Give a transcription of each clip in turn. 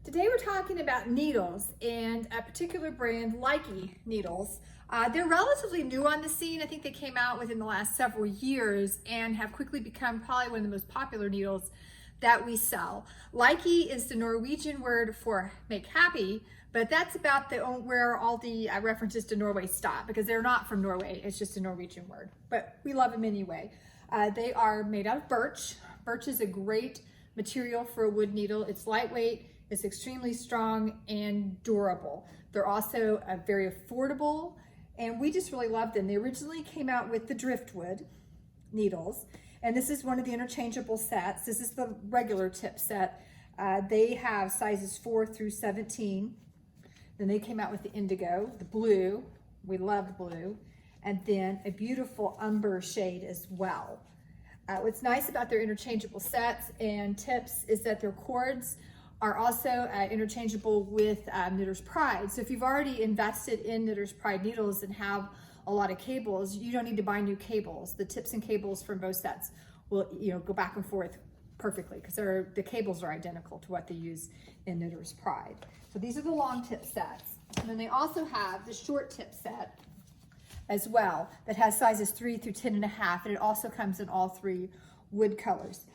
Today we're talking about needles and a particular brand, LYKKE needles. They're relatively new on the scene. I think they came out within the last several years and have quickly become probably one of the most popular needles that we sell. LYKKE is the Norwegian word for make happy, but that's about where all the references to Norway stop, because they're not from Norway. It's just a Norwegian word, but we love them anyway. They are made out of birch. Birch is a great material for a wood needle. It's lightweight, it's extremely strong and durable. They're also very affordable, and we just really love them. They originally came out with the driftwood needles, and this is one of the interchangeable sets. This is the regular tip set. They have sizes 4 through 17. Then they came out with the indigo, the blue. We love the blue. And then a beautiful umber shade as well. What's nice about their interchangeable sets and tips is that their cords are also interchangeable with Knitter's Pride. So if you've already invested in Knitter's Pride needles and have a lot of cables, you don't need to buy new cables. The tips and cables from both sets will go back and forth perfectly, because the cables are identical to what they use in Knitter's Pride. So these are the long tip sets. And then they also have the short tip set as well that has sizes 3 through 10.5, and it also comes in all 3 wood colors.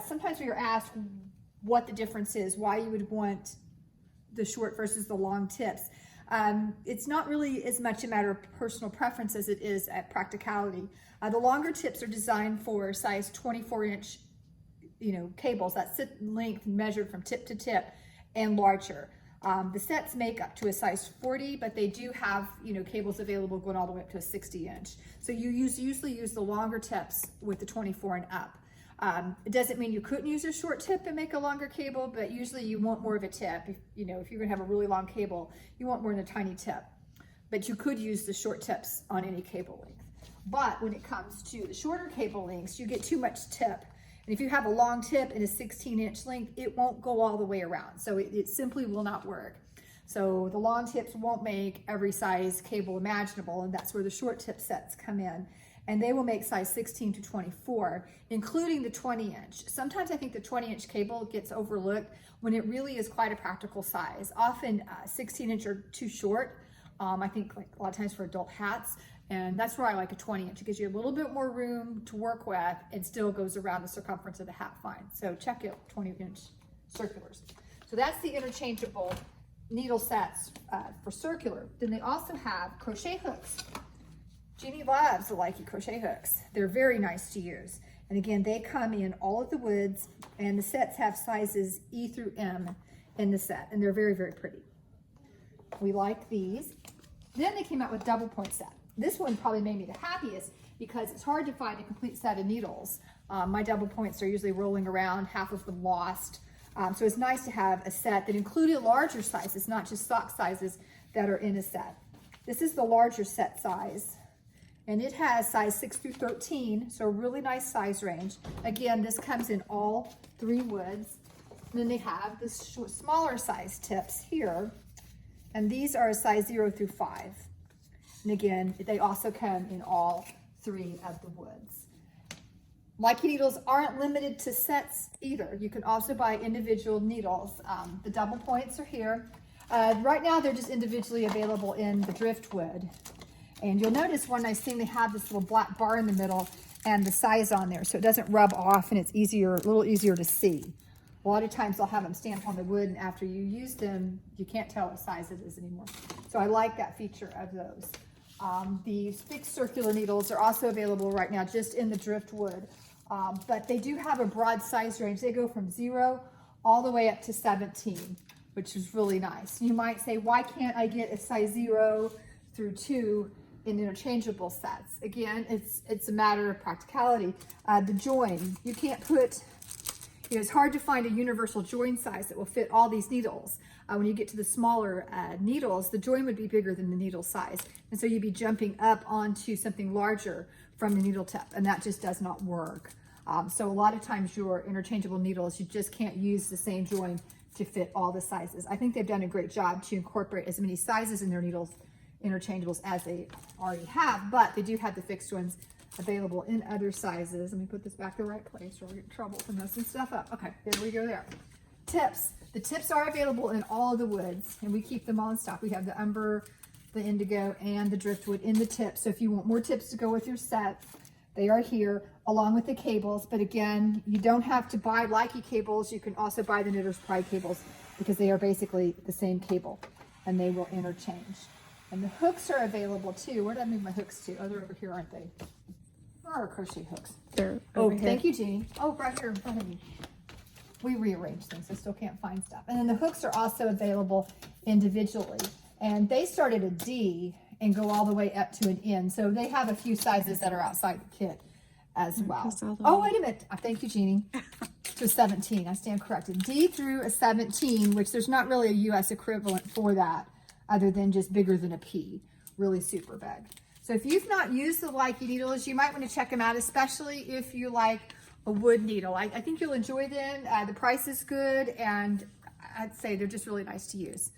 Sometimes we are asked what the difference is, why you would want the short versus the long tips. It's not really as much a matter of personal preference as it is at practicality. The longer tips are designed for size 24-inch cables that sit in length measured from tip to tip and larger. The sets make up to a size 40, but they do have cables available going all the way up to a 60-inch. So you usually use the longer tips with the 24 and up. It doesn't mean you couldn't use a short tip and make a longer cable, but usually you want more of a tip. If you're gonna have a really long cable, you want more than a tiny tip. But you could use the short tips on any cable length. But when it comes to the shorter cable lengths, you get too much tip. And if you have a long tip and a 16-inch length, it won't go all the way around. So it simply will not work. So the long tips won't make every size cable imaginable, and that's where the short tip sets come in. And they will make size 16 to 24, including the 20-inch. Sometimes I think the 20-inch cable gets overlooked when it really is quite a practical size. Often 16-inch are too short, I think like a lot of times for adult hats, and that's where I like a 20-inch. It gives you a little bit more room to work with and still goes around the circumference of the hat fine. So check out 20-inch circulars. So that's the interchangeable needle sets for circular. Then they also have crochet hooks. Jeannie loves the LYKKE crochet hooks. They're very nice to use. And again, they come in all of the woods, and the sets have sizes E through M in the set, and they're very, very pretty. We like these. Then they came out with double point set. This one probably made me the happiest because it's hard to find a complete set of needles. My double points are usually rolling around, half of them lost. So it's nice to have a set that included larger sizes, not just sock sizes that are in a set. This is the larger set size, and it has size 6 through 13, so a really nice size range. Again, this comes in all 3 woods. And then they have the smaller size tips here, and these are a size 0 through 5. And again, they also come in all 3 of the woods. LYKKE needles aren't limited to sets either. You can also buy individual needles. The double points are here. Right now, they're just individually available in the driftwood. And you'll notice one nice thing, they have this little black bar in the middle and the size on there, so it doesn't rub off and it's a little easier to see. A lot of times they'll have them stamped on the wood, and after you use them, you can't tell what size it is anymore. So I like that feature of those. These fixed circular needles are also available right now just in the driftwood, but they do have a broad size range. They go from 0 all the way up to 17, which is really nice. You might say, why can't I get a size 0 through 2 in interchangeable sets? Again, it's a matter of practicality. The join, you can't put, it's hard to find a universal join size that will fit all these needles. When you get to the smaller needles, the join would be bigger than the needle size. And so you'd be jumping up onto something larger from the needle tip, and that just does not work. So a lot of times your interchangeable needles, you just can't use the same join to fit all the sizes. I think they've done a great job to incorporate as many sizes in their needles, interchangeables, as they already have, but they do have the fixed ones available in other sizes. Let me put this back the right place or we'll get in trouble for messing stuff up. Okay, there we go there. Tips. The tips are available in all of the woods, and we keep them all in stock. We have the umber, the indigo, and the driftwood in the tips. So if you want more tips to go with your set, they are here along with the cables. But again, you don't have to buy LYKKE cables. You can also buy the Knitter's Pride cables because they are basically the same cable and they will interchange. And the hooks are available too. Where did I move my hooks to? Oh, they're over here, aren't they? Where are our crochet hooks? They're oh, over here. Thank you, Jeannie. Oh, right here in front of me. We rearranged things. I still can't find stuff. And then the hooks are also available individually. And they start at a D and go all the way up to an N. So they have a few sizes that are outside the kit as well. Oh, wait a minute. Thank you, Jeannie. To a 17. I stand corrected. D through a 17, which there's not really a US equivalent for that other than just bigger than a P. Really super big. So if you've not used the LYKKE needles, you might want to check them out, especially if you like a wood needle. I think you'll enjoy them. The price is good, and I'd say they're just really nice to use.